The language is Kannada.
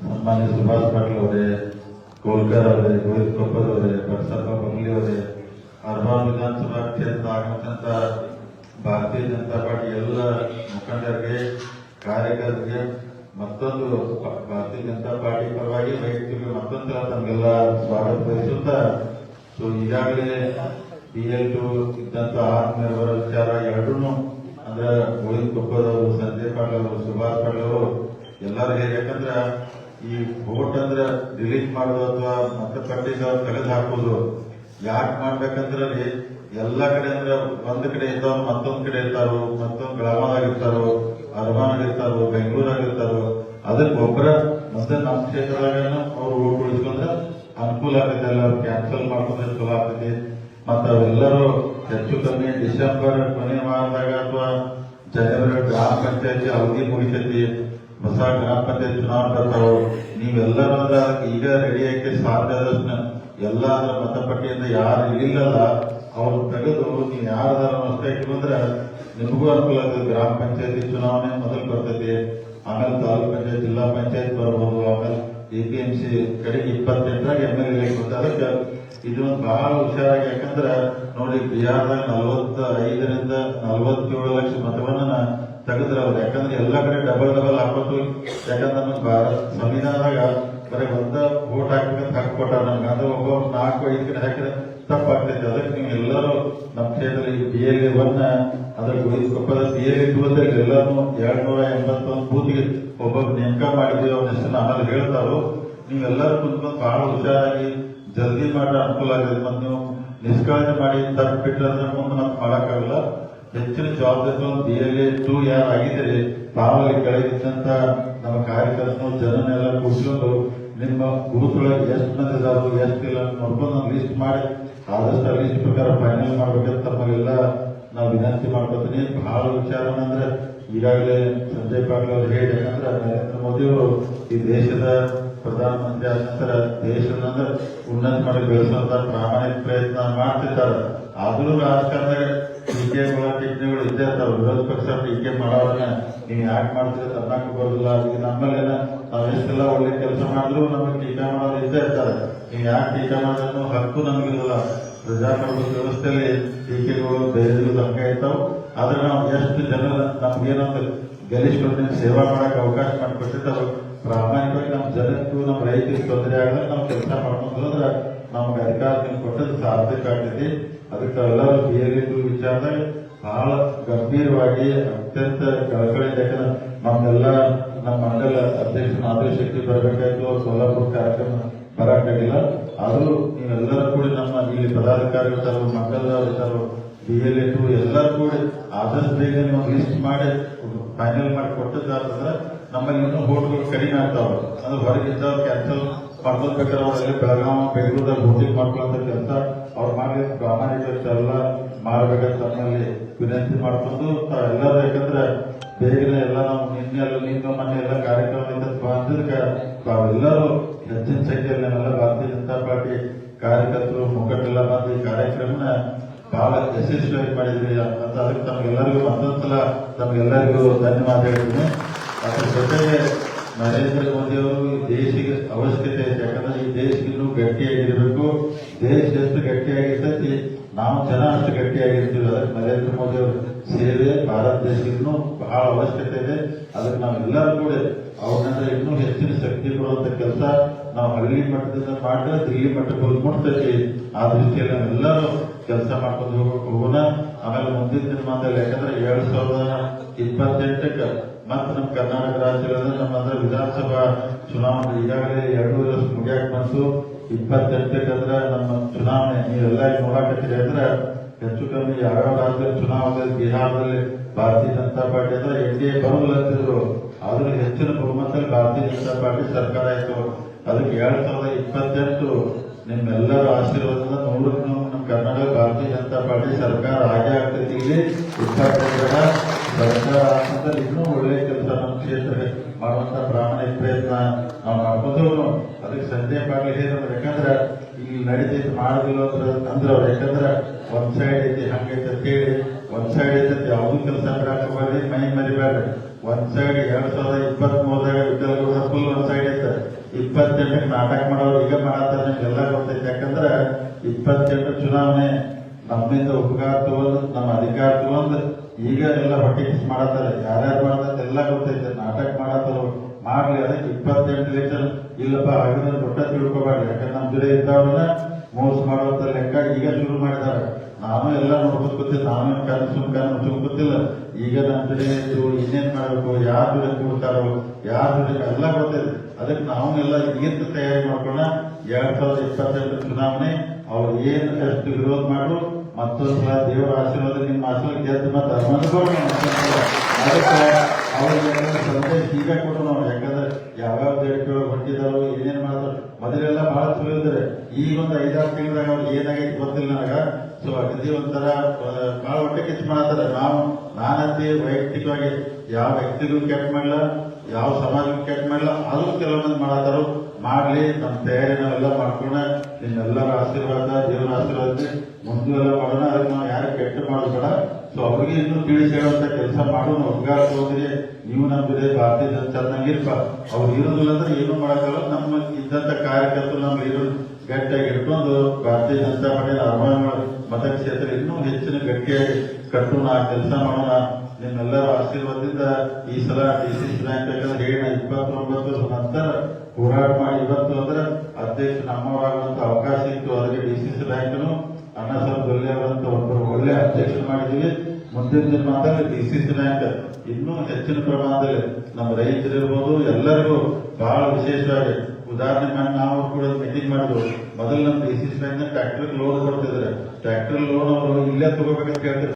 ಸನ್ಮಾನ್ಯ ಸುಭಾಷ್ ಪಾಟೀಲ್ ಅವರೇ, ಕೋಲ್ಕರ್ ಅವರೇ, ರೋಹಿತ್ ಕೊಪ್ಪರ್ ಅವರೇ, ಬಸಪ್ಪ ಬಂಗ್ಲಿ ಅವರೇ, ಅರ್ಬಾನ್ ವಿಧಾನಸಭಾ ಕ್ಷೇತ್ರ ಆಗತಕ್ಕಂಥ ಭಾರತೀಯ ಜನತಾ ಪಾರ್ಟಿ ಎಲ್ಲ ಮುಖಂಡರಿಗೆ, ಕಾರ್ಯಕರ್ತರಿಗೆ ಮತ್ತೊಂದು ಭಾರತೀಯ ಜನತಾ ಪಾರ್ಟಿ ಪರವಾಗಿ ವೈಯಕ್ತಿಕ ಮತ್ತೊಂದು ತಮಗೆಲ್ಲ ಸ್ವಾಗತ ಬಯಸುತ್ತಾ, ಸೊ ಈಗಾಗಲೇ PL2 ಇದ್ದಂತ ಆತ್ಮೀಯರ ವಿಚಾರ ಎರಡೂ ಅಂದ್ರೆ ರೋಹಿತ್ ಕೊಪ್ಪರ್ ಅವರು, ಸಂಜಯ್ ಪಾಟೀಲ್ ಅವರು, ಸುಭಾಷ್ ಪಾಟೀಲ್ ಅವರು ಎಲ್ಲರೂ ಯಾಕಂದ್ರೆ ಈ ವೋಟ್ ಅಂದ್ರೆ ಡಿಲೀಟ್ ಮಾಡೋದು ಅಥವಾ ಮತಪಟ್ಟಿಗೆ ತೆಗೆದು ಹಾಕೋದು ಯಾಕೆ ಮಾಡ್ಬೇಕಂದ್ರೆ ಎಲ್ಲ ಕಡೆ ಅಂದ್ರೆ ಒಂದ್ ಕಡೆ ಇದ್ದಾವ ಮತ್ತೊಂದ್ ಕಡೆ ಇರ್ತಾರೋ, ಮತ್ತೊಂದ್ ಗ್ರಾಮದಾಗ ಇರ್ತಾರೋ, ಅರ್ಬಾನ್ ಇರ್ತಾರೋ, ಬೆಂಗಳೂರಾಗ ಇರ್ತಾರೋ, ಅದಕ್ಕೆ ಒಬ್ಬರ ಮತ್ತೆ ನಮ್ಮ ಕ್ಷೇತ್ರದಾಗ ಅವ್ರು ವೋಟ್ ಉಳಿಸ್ಕೊಂಡ್ರೆ ಅನುಕೂಲ ಆಗ್ತದೆ. ಎಲ್ಲ ಕ್ಯಾನ್ಸಲ್ ಮಾಡ್ಕೊಂಡ್ರೆ ಚಲೋ ಆಗ್ತದೆ. ಮತ್ತ ಅವೆಲ್ಲರೂ ಹೆಚ್ಚು ಕಮ್ಮಿ ಡಿಸೆಂಬರ್ ಕೊನೆ ವಾರದಾಗ ಅಥವಾ ಜನವರಿ ಗ್ರಾಮ ಪಂಚಾಯತಿ ಅವಧಿ ಮುಗಿಸತಿ, ಹೊಸ ಗ್ರಾಮ ಪಂಚಾಯತ್ ಚುನಾವಣೆ ಬರ್ತಾವು. ನೀವೆಲ್ಲರೂ ಅಂದ್ರೆ ಅದಕ್ಕೆ ಈಗ ರೆಡಿ ಆಗಿ ಸಾಧ್ಯ ಆದಷ್ಟು ಎಲ್ಲ ಅದರ ಮತಪಟ್ಟಿಯಿಂದ ಯಾರು ಇಲ್ಲಲ್ಲ ಅವ್ರು ತೆಗೆದು ನೀವು ಯಾರದಾರ ಅಷ್ಟೇ ಇಟ್ಕೊಂಡ್ರೆ ನಿಮಗೂ ಅನುಕೂಲ ಆಗ್ತದೆ. ಗ್ರಾಮ ಪಂಚಾಯತಿ ಚುನಾವಣೆ ಮೊದಲು ಬರ್ತೈತಿ, ಆಮೇಲೆ ತಾಲೂಕ್ ಪಂಚಾಯತ್, ಜಿಲ್ಲಾ ಪಂಚಾಯತ್ ಬರ್ಬೋದು, ಆಮೇಲೆ APMC ಕಡೆಗೆ 28ರಾಗ MLA ಕೊಡ್ತಾರೆ. ಅದಕ್ಕೆ ಇದೊಂದು ಬಹಳ ಹುಷಾರಾಗಿ, ಯಾಕಂದ್ರೆ ನೋಡಿ ಬಿಹಾರದಾಗ 45ರಿಂದ 47 ಲಕ್ಷ ಮತವನ್ನ ತೆಗೆದ್ರ ಅವ್ರು. ಯಾಕಂದ್ರೆ ಎಲ್ಲ ಕಡೆ ಡಬಲ್ ಹಾಕೋದು. ಯಾಕಂದ್ರೆ ನಮಗೆ ಭಾರತ ಸಂವಿಧಾನದಾಗ ಬರೀ ಒಂದ ವೋಟ್ ಹಾಕ್ಬೇಕಂತ ಹಾಕೊಟ್ಟಾರ ನಮ್ಗೆ. ಅಂದ್ರೆ ಒಬ್ಬ 4-5 ಕಡೆ ಹಾಕಿದ್ರೆ ತಪ್ಪಾಗ್ತೈತೆ. ಅದಕ್ಕೆ ನೀವು ಎಲ್ಲರೂ ನಮ್ಮ ಕ್ಷೇತ್ರದಲ್ಲಿ BLA1 ಅದ್ರ ಕೊಪ್ಪದ BLA2 ಎಲ್ಲರೂ 281 ಬೂತ್ಗೆ ಒಬ್ಬೊಬ್ಬ ನೇಮಕ ಮಾಡಿದ್ವಿ. ಅವ್ರ ಹೆಸರು ಆಮೇಲೆ ಹೇಳ್ತಾರೋ. ನೀವೆಲ್ಲರೂ ಕುಂತ್ಕೊಂಡು ಬಹಳ ಹುಷಾರಾಗಿ ಜಲ್ದಿ ಮಾಡ್ರೆ ಅನುಕೂಲ ಆಗಿದೆ. ಮತ್ತೆ ನೀವು ನಿಷ್ಕಾಳಜಿ ಮಾಡಿ ತಪ್ಪಿಟ್ರೆ ಅಂದ್ರೆ ಮುಂದೆ ಮತ್ತೆ ಮಾಡಕ್ಕಾಗಲ್ಲ. ಹೆಚ್ಚಿನ ಜವಾಬ್ದಾರಿ BLA2 ಯಾರು ಆಗಿದ್ದೀರಿ ತಾವಲ್ಲಿ ಕೆಳಗಿದ್ದಂತ ನಮ್ಮ ಕಾರ್ಯಕರ್ತರು ಜನನೆಲ್ಲ ಕೂತ್ಕೊಂಡು ನಿಮ್ಮ ಬೂತ್ ಒಳಗೆ ಎಷ್ಟು ಮಂದಿ ಇದಾರು ಎಷ್ಟು ಇಲ್ಲ ನೋಡ್ಕೊಂಡು ನಾವು ಲಿಸ್ಟ್ ಮಾಡಿ ಆದಷ್ಟು ಲಿಸ್ಟ್ ಪ್ರಕಾರ ಫೈನಲ್ ಮಾಡ್ಬೇಕಂತ ತಮ್ಮಲ್ಲೆಲ್ಲ ನಾವು ವಿನಂತಿ ಮಾಡ್ಕೊತೀನಿ. ಬಹಳ ವಿಚಾರ ಅಂದ್ರೆ ಈಗಾಗಲೇ ಸಂಜಯ್ ಪಾಟೀಲ್ ಅವರು ಹೇಳಿ, ಯಾಕಂದ್ರೆ ನರೇಂದ್ರ ಮೋದಿ ಅವರು ಈ ದೇಶದ ಪ್ರಧಾನಮಂತ್ರಿ ಆದ ನಂತರ ದೇಶದ ಉನ್ನತ ಮಾಡಿ ಬೆಳೆಸುವಂತ ಪ್ರಾಮಾಣಿಕ ಪ್ರಯತ್ನ ಮಾಡ್ತಿರ್ತಾರೆ. ಆದ್ರೂ ರಾಜಕಾರಣದಾಗ ಟೀಕೆಗಳು ಟಿಪ್ಪಣಿಗಳು ಇದ್ದೇ ಇರ್ತಾವೆ. ವಿರೋಧ ಪಕ್ಷ ಟೀಕೆ ಮಾಡೋರನ್ನ ನೀವು ಯಾಕೆ ಮಾಡ್ತೀರಿ ತನ್ನಕ್ಕೆ ಬರೋದಿಲ್ಲ. ಈಗ ನಮ್ಮಲ್ಲೇನ ನಾವ್ ಎಷ್ಟೆಲ್ಲ ಒಳ್ಳೆ ಕೆಲಸ ಮಾಡಿದ್ರು ನಮಗೆ ಟೀಕೆ ಮಾಡೋರು ಇದ್ದೇ ಇರ್ತಾರೆ. ನೀವು ಯಾಕೆ ಟೀಕೆ ಮಾಡೋದನ್ನು ಹಕ್ಕು ನಮಗಿರಲ್ಲ. ಪ್ರಜಾಪ್ರಭುತ್ವ ವ್ಯವಸ್ಥೆಯಲ್ಲಿ ಟೀಕೆಗಳು ಬೇರೆ ಸಂಖ್ಯೆ ಇರ್ತಾವ. ಆದ್ರೆ ನಾವು ಎಷ್ಟು ಜನ ನಮ್ಗೇನೊಂದು ಗೆಲ್ಲಿಸ್ಕೊಂಡು ಸೇವಾ ಮಾಡಕ್ಕೆ ಅವಕಾಶ ಮಾಡಿಕೊಟ್ಟಿರ್ತಾವೆ. ಪ್ರಾಮಾಣಿಕವಾಗಿ ನಮ್ಮ ಜನಕ್ಕೂ ನಮ್ಮ ರೈತರಿಗೆ ತೊಂದರೆ ಆಗಲ್ಲ ನಾವು ಕೆಲಸ ಮಾಡ್ಕೊಂಡ್ರೆ ನಮ್ಗೆ ಅಧಿಕಾರ ಕೊಟ್ಟದ್ದು ಸಾರ್ಥಕ ಆಗ್ತೈತಿ. ಅದಕ್ಕೆ ಎಲ್ಲರೂ BLA2 ವಿಚಾರದಾಗ ಬಹಳ ಗಂಭೀರವಾಗಿ ಅತ್ಯಂತ ಕಳಕಳಿಯಿಂದ, ಯಾಕಂದ್ರೆ ನಮ್ಮೆಲ್ಲ ನಮ್ಮ ಮಂಡಲ ಅಧ್ಯಕ್ಷ ಮಾಧುರಿ ಶೆಟ್ಟಿ ಬರಬೇಕಾಯ್ತು, ಸೋಲಾಪುರ ಕಾರ್ಯಕ್ರಮ ಬರಕ್ಕಾಗಿಲ್ಲ. ಆದ್ರೂ ನೀವೆಲ್ಲರೂ ಕೂಡಿ ನಮ್ಮ ಇಲ್ಲಿ ಪದಾಧಿಕಾರಿಗಳು ಮಂಡಲದವರು BLA2 ಎಲ್ಲರೂ ಕೂಡಿ ಆದಷ್ಟು ಬೇಗ ನೀವು ಲಿಸ್ಟ್ ಮಾಡಿ ಫೈನಲ್ ಮಾಡಿ ಕೊಟ್ಟದ್ದಾದ್ರೆ ನಮ್ಮಲ್ಲಿ ಇನ್ನೂ ವೋಟ್ಗಳು ಕಡಿಮೆ ಆಗ್ತಾವೆ. ಅಂದ್ರೆ ಹೊರಗಿದ್ದವ್ರು ಕ್ಯಾನ್ಸಲ್ ಮಾಡ್ಕೊಳ್ಬೇಕಾದ್ರೆ ಅವರೆಲ್ಲ ಬೆಳಗಾವಿ ಬೆಂಗಳೂರಲ್ಲಿ ವೋಟಿಂಗ್ ಮಾಡ್ಕೊಳ್ಳೋ ಕೆಲಸ ಅವ್ರು ಮಾಡಿ ಪ್ರಾಮಾಣಿಕ ಎಲ್ಲ ಮಾಡ್ಬೇಕಂತ ತಮ್ಮಲ್ಲಿ ವಿನಂತಿ ಮಾಡ್ಕೊಂಡು ಎಲ್ಲರೂ, ಯಾಕಂದ್ರೆ ಬೇಗನೆ ಎಲ್ಲ ನಾವು ನಿನ್ನೆ ಮೊನ್ನೆ ಎಲ್ಲ ಕಾರ್ಯಕ್ರಮ ಬಂದಿದ್ದಕ್ಕೆ ತಾವೆಲ್ಲರೂ ಹೆಚ್ಚಿನ ಸಂಖ್ಯೆಯಲ್ಲಿ ನಾವೆಲ್ಲ ಭಾರತೀಯ ಜನತಾ ಪಾರ್ಟಿ ಕಾರ್ಯಕರ್ತರು ಮುಖಂಡರೆಲ್ಲ ಬಂದು ಈ ಕಾರ್ಯಕ್ರಮನ ಬಹಳ ಯಶಸ್ವಿಯಾಗಿ ಮಾಡಿದ್ರಿ ಅಂತ ಅದಕ್ಕೆ ತಮಗೆಲ್ಲರಿಗೂ ಮತ್ತೊಂದ್ಸಲ ತಮಗೆಲ್ಲರಿಗೂ ಧನ್ಯವಾದ ಹೇಳ್ತೀನಿ. ಅದ್ರ ಜೊತೆಗೆ ನರೇಂದ್ರ ಮೋದಿ ಅವರು ಈ ದೇಶಕ್ಕೆ ಅವಶ್ಯಕತೆ ಐತೆ. ಯಾಕಂದ್ರೆ ಈ ದೇಶ ಇನ್ನೂ ಗಟ್ಟಿಯಾಗಿರ್ಬೇಕು. ದೇಶ ಎಷ್ಟು ಗಟ್ಟಿಯಾಗಿರ್ತೈತಿ ನಾವು ಜನ ಅಷ್ಟು ಗಟ್ಟಿಯಾಗಿರ್ತೀವಿ. ಅದಕ್ಕೆ ನರೇಂದ್ರ ಮೋದಿ ಅವರ ಸೇವೆ ಭಾರತ ದೇಶಕ್ಕೂ ಬಹಳ ಅವಶ್ಯಕತೆ ಇದೆ. ಅದಕ್ಕೆ ನಾವೆಲ್ಲರೂ ಕೂಡ ಅವ್ರನ್ನ ಇನ್ನೂ ಹೆಚ್ಚಿನ ಶಕ್ತಿ ಕೊಡುವಂತ ಕೆಲಸ ನಾವು ಹಳ್ಳಿ ಮಟ್ಟದಿಂದ ಮಾಡಿದ್ರೆ ದಿಲ್ಲಿ ಮಟ್ಟಕ್ಕೆ ಮುಟ್ತೈತಿ. ಆ ದೃಷ್ಟಿಯಲ್ಲಿ ನಾವೆಲ್ಲರೂ ಕೆಲಸ ಮಾಡ್ಕೊಂಡು ಹೋಗೋಣ. ಆಮೇಲೆ ಮುಂದಿನ ದಿನಮಾನದಲ್ಲಿ, ಯಾಕಂದ್ರೆ 2028ಕ್ಕೆ ಮತ್ತೆ ನಮ್ಮ ಕರ್ನಾಟಕ ರಾಜ್ಯದ ನಮ್ಮ ವಿಧಾನಸಭಾ ಚುನಾವಣೆ ಈಗಾಗಲೇ 2 ವರ್ಷ ಮುಗಿಯಾಕ ಬಂತು. 28ಕ್ಕೆ ನಮ್ಮ ಚುನಾವಣೆ ನೀವೆಲ್ಲ ನೋಡಾಕತ್ತೀರಿ. ಅಂದ್ರೆ ಹೆಚ್ಚು ಕಮ್ಮಿ ಯಾವ್ಯಾವ ರಾಜ್ಯದ ಚುನಾವಣೆಯಲ್ಲಿ ಬಿಹಾರದಲ್ಲಿ ಭಾರತೀಯ ಜನತಾ ಪಾರ್ಟಿ ಅಂದ್ರೆ NDA ಬರೋದಿಲ್ಲ ಅಂತಿದ್ರು. ಆದ್ರೂ ಹೆಚ್ಚಿನ ಬಹುಮತದಲ್ಲಿ ಭಾರತೀಯ ಜನತಾ ಪಾರ್ಟಿ ಸರ್ಕಾರ ಆಯ್ತು. ಅದಕ್ಕೆ 2028 ನಿಮ್ಮೆಲ್ಲರ ಆಶೀರ್ವಾದದಿಂದ 100ಕ್ಕೆ ನಮ್ಮ ಕರ್ನಾಟಕ ಭಾರತೀಯ ಜನತಾ ಪಾರ್ಟಿ ಸರ್ಕಾರ ಆಗೇ ಆಗ್ತೈತಿ. ಇಲ್ಲಿ 28ರ ಸರ್ಕಾರ ಆಗ್ತಂದ್ರೆ ಇನ್ನೂ ಒಳ್ಳೆ ಕೆಲಸ ನಮ್ಮ ಕ್ಷೇತ್ರ ಮಾಡುವಂತ ಪ್ರಾಮಾಣಿಕ ಪ್ರಯತ್ನ ನಾವು ಮಾಡ್ಕೊಂಡು ಅದಕ್ಕೆ ಸಂಜಯ್ ಪಾಟೀಲ್ ಹೇಳಿದ್ರೆ, ಯಾಕಂದ್ರೆ ಇಲ್ಲಿ ನಡೀತೈತಿ ಮಾಡೋದಿಲ್ಲ ಅಂದ್ರೆ ಅವ್ರು, ಯಾಕಂದ್ರೆ ಒಂದ್ ಸೈಡ್ ಐತಿ ಹಂಗೈತೆ ಅಂತ ಹೇಳಿ ಒಂದ್ ಸೈಡ್ ಐತಿ ಯಾವ್ದು ಕೆಲಸ ಬಿಡಾಕ ಮೈ ಮರಿಬೇಡ್ರಿ. ಒಂದ್ ಸೈಡ್ 2023ದಾಗ ವಿಠಲಗೌಡ ಫುಲ್ ಒಂದ್ ಸೈಡ್ ಐತೆ. 28ಕ್ಕೆ ನಾಟಕ ಮಾಡೋರು ಈಗ ಮಾಡತ್ತಾರೆ, ನಿಮ್ಗೆಲ್ಲ ಗೊತ್ತೈತೆ. ಯಾಕಂದ್ರೆ 28 ಚುನಾವಣೆ ನಮ್ಮಿಂದ ಉಪಕಾರ ತಗೊಂಡು ನಮ್ಮ ಅಧಿಕಾರ ತಗೊಂಡು ಈಗ ಎಲ್ಲ ಹೊಟ್ಟೆ ಕಿಸ್ ಮಾಡತ್ತಾರೆ. ಯಾರ್ಯಾರು ಮಾಡ್ತಾರೆ ಎಲ್ಲ ಗೊತ್ತೈತೆ. ನಾಟಕ ಮಾಡತ್ತರು ಮಾಡ್ಲಿ, ಅದಕ್ಕೆ 28 ಲೀಟರ್ ಇಲ್ಲಪ್ಪ ಆಗಿದ್ರೆ ದೊಡ್ಡ ತಿಳ್ಕೊಬಾರ್ದು. ಯಾಕಂದ್ರೆ ನಮ್ ಜೊತೆ ಇದ್ದವ್ರನ್ನ ಮೋಸ ಮಾಡುವಂತ ಲೆಕ್ಕ ಈಗ ಶುರು ಮಾಡಿದ್ದಾರೆ. ನಾನು ಎಲ್ಲ ನೋಡ್ಬೋದು ಗೊತ್ತಿಲ್ಲ, ನಾನು ಕನಸು ಗೊತ್ತಿಲ್ಲ. ಈಗ ನಮ್ ಜೊತೆ ಇನ್ನೇನ್ ಮಾಡ್ಬೇಕು, ಯಾರ ಜೊತೆ ಕೂಡ್ತಾರೋ, ಯಾರ ಜೊತೆ ಎಲ್ಲ ಗೊತ್ತಿದೆ. ಅದಕ್ಕೆ ನಾವೆಲ್ಲ ಈಗಿಂತ ತಯಾರಿ ಮಾಡ್ಕೊಂಡ 2028 ಚುನಾವಣೆ ಅವ್ರು ಏನ್ ಎಷ್ಟು ವಿರೋಧ ಮಾಡು, ಮತ್ತೊಂದ್ಸಲ ದೇವರ ಆಶೀರ್ವಾದ ನಿಮ್ಮ ಆಶೀರ್ವಾದ ಗೆದ್ದು ಮತ್ತೆ ಅದಕ್ಕೆ ಅವ್ರಿಗೆ ಸಂದೇಶ ಈಗ ಕೊಟ್ಟು ನಾವು. ಯಾಕಂದ್ರೆ ಯಾವ್ಯಾವ ದೇಶಗಳು ಹೊಂಟಿದಾರೋ ಏನೇನ್ ಮಾಡ್ತಾರೋ ಮೊದಲೆಲ್ಲ ಬಹಳ ಚಲೋ ಇದ್ದಾರೆ. ಈಗ ಒಂದು 5-6 ತಿಂಗಳಾಗ ಅವ್ರು ಏನಾಗೈತಿ ಗೊತ್ತಿಲ್ಲ ನನಗ. ಸೊ ಅಗದಿ ಒಂಥರ ಬಹಳ ಹೊಟ್ಟೆ ಕಿಚ್ಚು ಮಾಡ್ತಾರೆ. ನಾನಂತೆ ವೈಯಕ್ತಿಕವಾಗಿ ಯಾವ ವ್ಯಕ್ತಿಗೂ ಕೆಟ್ಟ ಮಾಡಲ್ಲ, ಯಾವ ಸಮಾಜಕ್ಕೂ ಕೆಟ್ಟ ಮಾಡಲ್ಲ. ಅದು ಕೆಲವೊಂದು ಮಾಡತ್ತಾರೋ ಮಾಡ್ಲಿ, ನಮ್ಮ ತಯಾರಿ ನಾವೆಲ್ಲ ಮಾಡ್ಕೊಂಡ ನಿಮ್ಮೆಲ್ಲರ ಆಶೀರ್ವಾದ, ದೇವರ ಆಶೀರ್ವಾದ ಮುಂದೆ ಎಲ್ಲ ಮಾಡೋಣ. ಅದಕ್ಕೆ ನಾವು ಯಾರು ಕೆಟ್ಟ ಮಾಡೋದು ಬೇಡ. ಸೊ ಅವ್ರಿಗೆ ಇನ್ನೂ ತಿಳಿಸಿ ಹೇಳುವಂತ ಕೆಲಸ ಮಾಡೋಣ. ಉದ್ಗಾರ ಹೋದ್ರೆ ನೀವು ನಮ್ಮ ಜೊತೆ ಭಾರತೀಯ ಜನತಾ ಚೆನ್ನಾಗಿರ್ಪ. ಅವ್ರು ಇರೋದಿಲ್ಲ ಅಂದ್ರೆ ಏನು ಮಾಡಕ್ಕಲ್ಲ. ನಮ್ಮ ಇದ್ದಂತ ಕಾರ್ಯಕರ್ತರು ನಮ್ಮ ಇರೋ ಗಟ್ಟಿಯಾಗಿ ಇಟ್ಕೊಂಡು ಭಾರತೀಯ ಜನತಾ ಪಾರ್ಟಿ ಅರಮಾನ ಮತಕ್ಷೇತ್ರ ಇನ್ನೂ ಹೆಚ್ಚಿನ ಗಟ್ಟಿಯಾಗಿ ಕಟ್ಟೋಣ, ಕೆಲಸ ಮಾಡೋಣ. ನಿಮ್ಮೆಲ್ಲರ ಆಶೀರ್ವಾದದಿಂದ ಈ ಸಲ DCC ಬ್ಯಾಂಕ್ ಯಾಕಂದ್ರೆ ಹೇಳ 29 ನಂತರ ಹೋರಾಟ ಮಾಡಿ ಇವತ್ತು ಅಂದ್ರೆ ಅಧ್ಯಕ್ಷ ನಮ್ಮವರಾಗುವಂತ ಅವಕಾಶ ಇತ್ತು. ಅದಕ್ಕೆ DCC ಬ್ಯಾಂಕ್ನು ಅಣ್ಣಾಸಾಹೇಬ್ ಜೊಲ್ಲೆ ಅವರಂತ ಒಬ್ಬರು ಒಳ್ಳೆ ಅಧ್ಯಕ್ಷ ಮಾಡಿದ್ದೀವಿ. ಮುಂದಿನ ದಿನಮಾನದಲ್ಲಿ DCC ಬ್ಯಾಂಕ್ ಇನ್ನೂ ಹೆಚ್ಚಿನ ಪ್ರಮಾಣದಲ್ಲಿ ನಮ್ಮ ರೈತರಿರ್ಬೋದು ಎಲ್ಲರಿಗೂ ಬಹಳ ವಿಶೇಷವಾಗಿ ಉದಾಹರಣೆ ನಾವು ಕೂಡ ಮೀಟಿಂಗ್ ಮಾಡಿದ್ವು. ಮೊದಲು ನಮ್ಮ DCC ಬ್ಯಾಂಕ್ ಟ್ರ್ಯಾಕ್ಟರ್ ಲೋನ್ ಕೊಡ್ತಿದ್ದಾರೆ. ಟ್ರ್ಯಾಕ್ಟರ್ ಲೋನ್ ಅವರು ಇಲ್ಲೇ ತಗೋಬೇಕಂತ ಹೇಳ್ತಾರೆ.